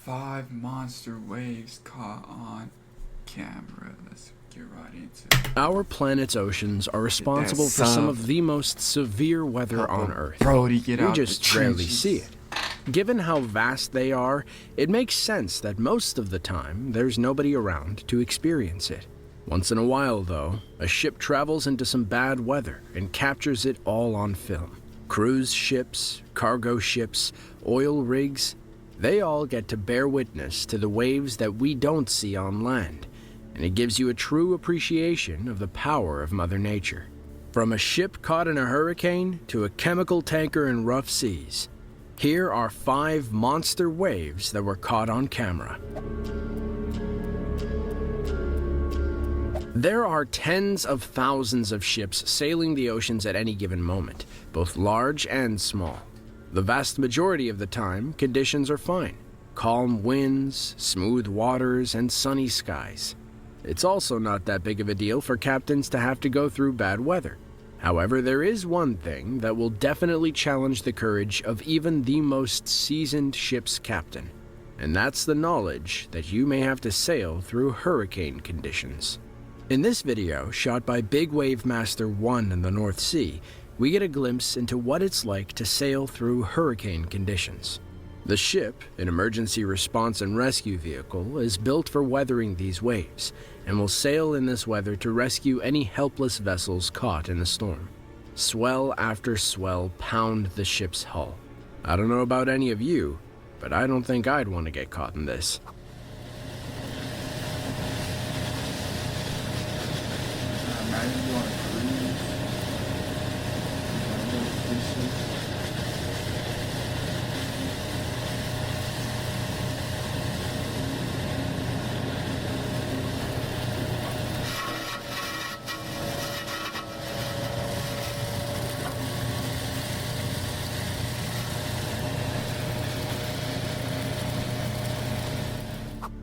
5 monster waves caught on camera. Let's get right into it. Our planet's oceans are responsible for some of the most severe weather on Earth. Brody, get We out just the rarely trenches. see it. Given how vast they are, it makes sense that most of the time there's nobody around to experience it. Once in a while, though, a ship travels into some bad weather and captures it all on film. Cruise ships, cargo ships, oil rigs, they all get to bear witness to the waves that we don't see on land, and it gives you a true appreciation of the power of Mother Nature. From a ship caught in a hurricane to a chemical tanker in rough seas, here are 5 monster waves that were caught on camera. There are tens of thousands of ships sailing the oceans at any given moment, both large and small. The vast majority of the time, conditions are fine. Calm winds, smooth waters, and sunny skies. It's also not that big of a deal for captains to have to go through bad weather. However, there is one thing that will definitely challenge the courage of even the most seasoned ship's captain, and that's the knowledge that you may have to sail through hurricane conditions. In this video, shot by Big Wave Master 1 in the North Sea, we get a glimpse into what it's like to sail through hurricane conditions. The ship, an emergency response and rescue vehicle, is built for weathering these waves, and will sail in this weather to rescue any helpless vessels caught in the storm. Swell after swell pound the ship's hull. I don't know about any of you, but I don't think I'd want to get caught in this. Imagine you on a cruise.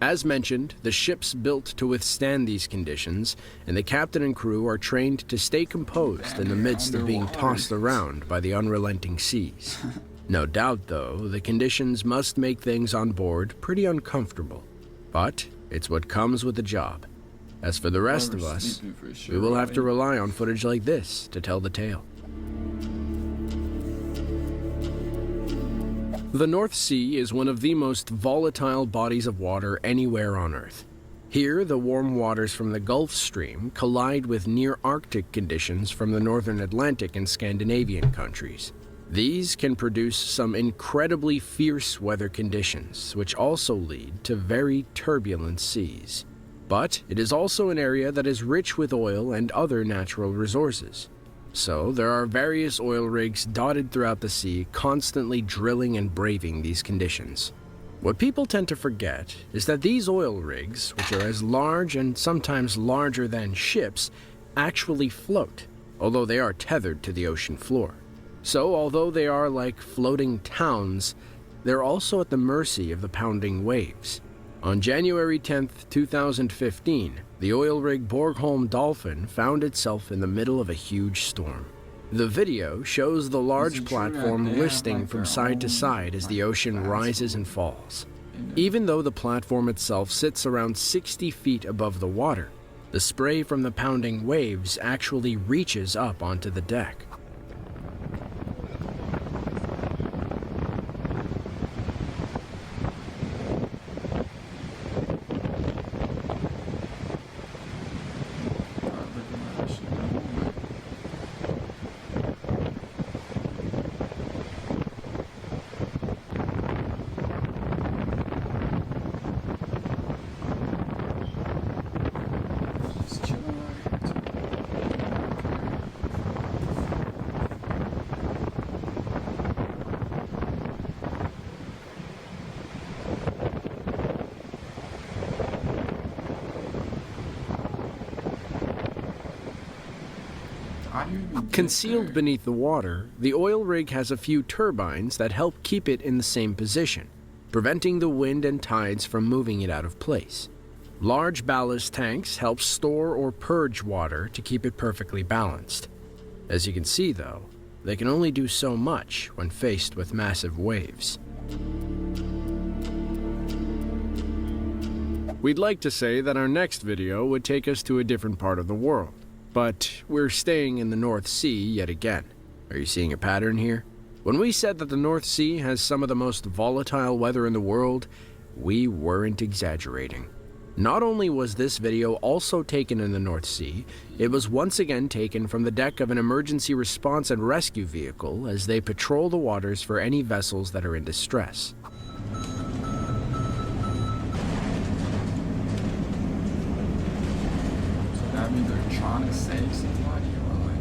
As mentioned, the ship's built to withstand these conditions, and the captain and crew are trained to stay composed in the midst of being tossed around by the unrelenting seas. No doubt, though, the conditions must make things on board pretty uncomfortable, but it's what comes with the job. As for the rest of us, we will have to rely on footage like this to tell the tale. The North Sea is one of the most volatile bodies of water anywhere on Earth. Here, the warm waters from the Gulf Stream collide with near-Arctic conditions from the northern Atlantic and Scandinavian countries. These can produce some incredibly fierce weather conditions, which also lead to very turbulent seas. But it is also an area that is rich with oil and other natural resources. So there are various oil rigs dotted throughout the sea, constantly drilling and braving these conditions. What people tend to forget is that these oil rigs, which are as large and sometimes larger than ships, actually float, although they are tethered to the ocean floor. So although they are like floating towns, they're also at the mercy of the pounding waves. On January 10, 2015, the oil rig Borgholm Dolphin found itself in the middle of a huge storm. The video shows the large platform listing from side to side as the ocean rises and falls. Even though the platform itself sits around 60 feet above the water, the spray from the pounding waves actually reaches up onto the deck. Concealed beneath the water, the oil rig has a few turbines that help keep it in the same position, preventing the wind and tides from moving it out of place. Large ballast tanks help store or purge water to keep it perfectly balanced. As you can see, though, they can only do so much when faced with massive waves. We'd like to say that our next video would take us to a different part of the world, but we're staying in the North Sea yet again. Are you seeing a pattern here? When we said that the North Sea has some of the most volatile weather in the world, we weren't exaggerating. Not only was this video also taken in the North Sea, it was once again taken from the deck of an emergency response and rescue vehicle as they patrol the waters for any vessels that are in distress. That means they're trying to save somebody or like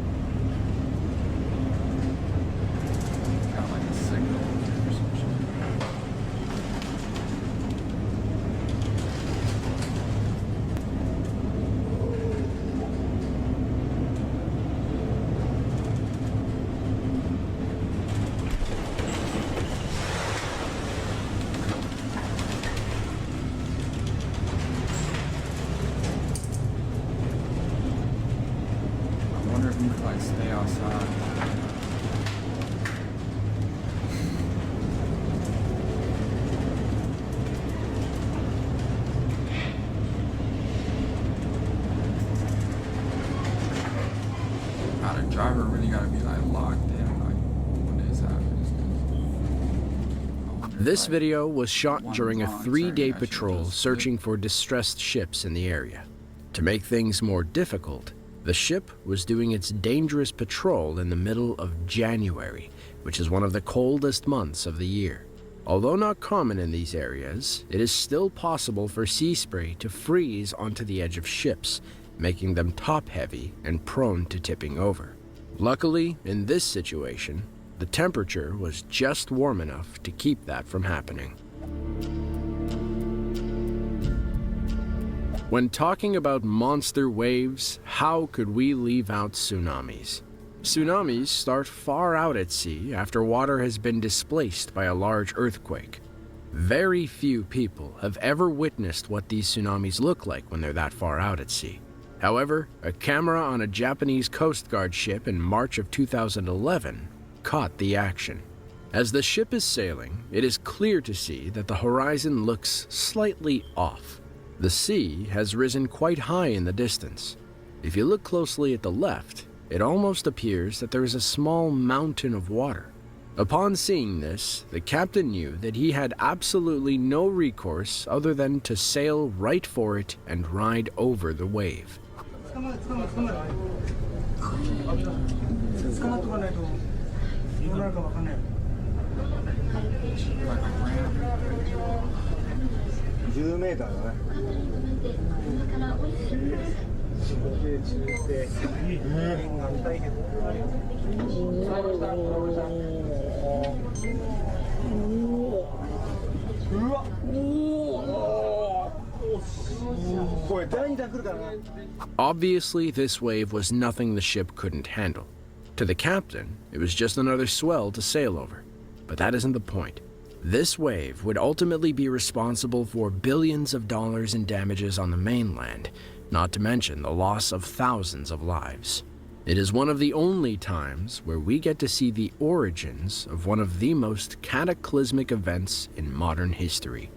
got like a signal or some shit. I wonder if you could like stay outside. Now the driver really gotta be like locked in like when this happens. I wonder if, This like, video was shot one during a wrong 3-day turn actually patrol just searching for distressed ships in the area. To make things more difficult, the ship was doing its dangerous patrol in the middle of January, which is one of the coldest months of the year. Although not common in these areas, it is still possible for sea spray to freeze onto the edge of ships, making them top-heavy and prone to tipping over. Luckily, in this situation, the temperature was just warm enough to keep that from happening. When talking about monster waves, how could we leave out tsunamis? Tsunamis start far out at sea after water has been displaced by a large earthquake. Very few people have ever witnessed what these tsunamis look like when they're that far out at sea. However, a camera on a Japanese Coast Guard ship in March of 2011 caught the action. As the ship is sailing, it is clear to see that the horizon looks slightly off. The sea has risen quite high in the distance. If you look closely at the left, it almost appears that there is a small mountain of water. Upon seeing this, the captain knew that he had absolutely no recourse other than to sail right for it and ride over the wave. like a ramp. 10メーターだね。Obviously, this wave was nothing the ship couldn't handle. To the captain, it was just another swell to sail over. But that isn't the point. This wave would ultimately be responsible for billions of dollars in damages on the mainland, not to mention the loss of thousands of lives. It is one of the only times where we get to see the origins of one of the most cataclysmic events in modern history.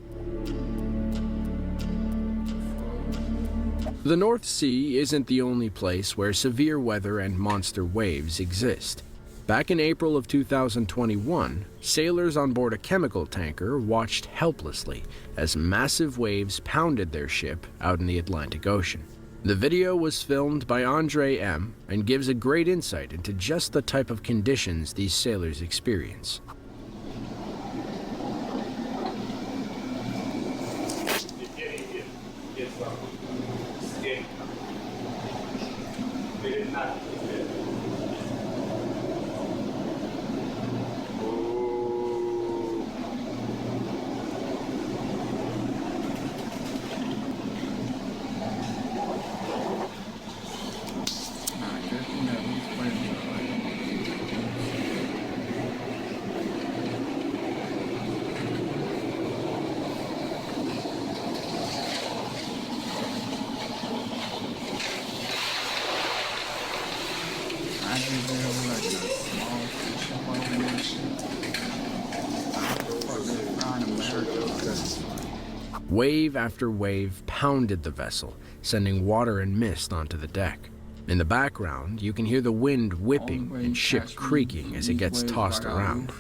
The North Sea isn't the only place where severe weather and monster waves exist. Back in April of 2021, sailors on board a chemical tanker watched helplessly as massive waves pounded their ship out in the Atlantic Ocean. The video was filmed by Andre M. and gives a great insight into just the type of conditions these sailors experience. Wave after wave pounded the vessel, sending water and mist onto the deck. In the background, you can hear the wind whipping and ship creaking as it gets tossed around.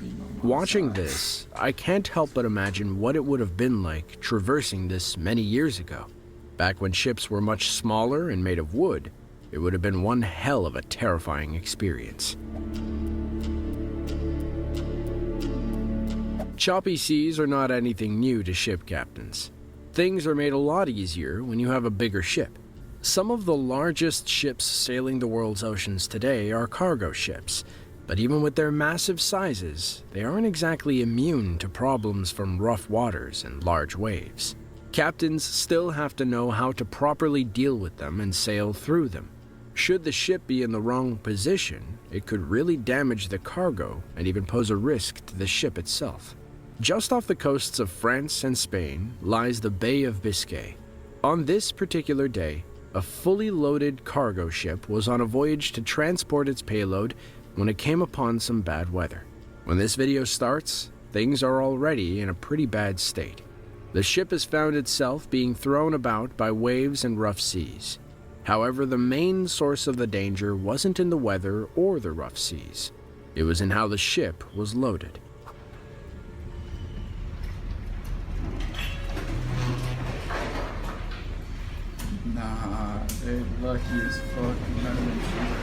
Watching this, I can't help but imagine what it would have been like traversing this many years ago. Back when ships were much smaller and made of wood, it would have been one hell of a terrifying experience. Choppy seas are not anything new to ship captains. Things are made a lot easier when you have a bigger ship. Some of the largest ships sailing the world's oceans today are cargo ships, but even with their massive sizes, they aren't exactly immune to problems from rough waters and large waves. Captains still have to know how to properly deal with them and sail through them. Should the ship be in the wrong position, it could really damage the cargo and even pose a risk to the ship itself. Just off the coasts of France and Spain lies the Bay of Biscay. On this particular day, a fully loaded cargo ship was on a voyage to transport its payload when it came upon some bad weather. When this video starts, things are already in a pretty bad state. The ship has found itself being thrown about by waves and rough seas. However, the main source of the danger wasn't in the weather or the rough seas. It was in how the ship was loaded. Nah, they lucky as fuck. None of them shit like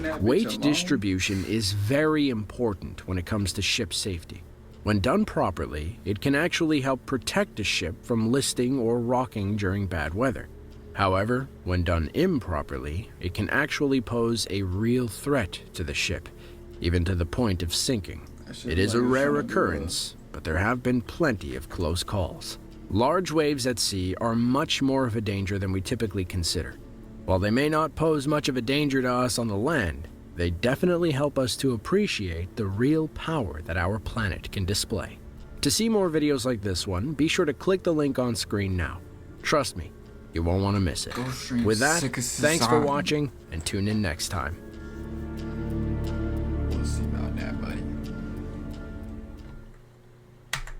that. Weight distribution is very important when it comes to ship safety. When done properly, it can actually help protect a ship from listing or rocking during bad weather. However, when done improperly, it can actually pose a real threat to the ship, even to the point of sinking. It is a rare occurrence, but there have been plenty of close calls. Large waves at sea are much more of a danger than we typically consider. While they may not pose much of a danger to us on the land, they definitely help us to appreciate the real power that our planet can display. To see more videos like this one, be sure to click the link on screen now. Trust me, you won't want to miss it. With that, thanks for watching, and tune in next time.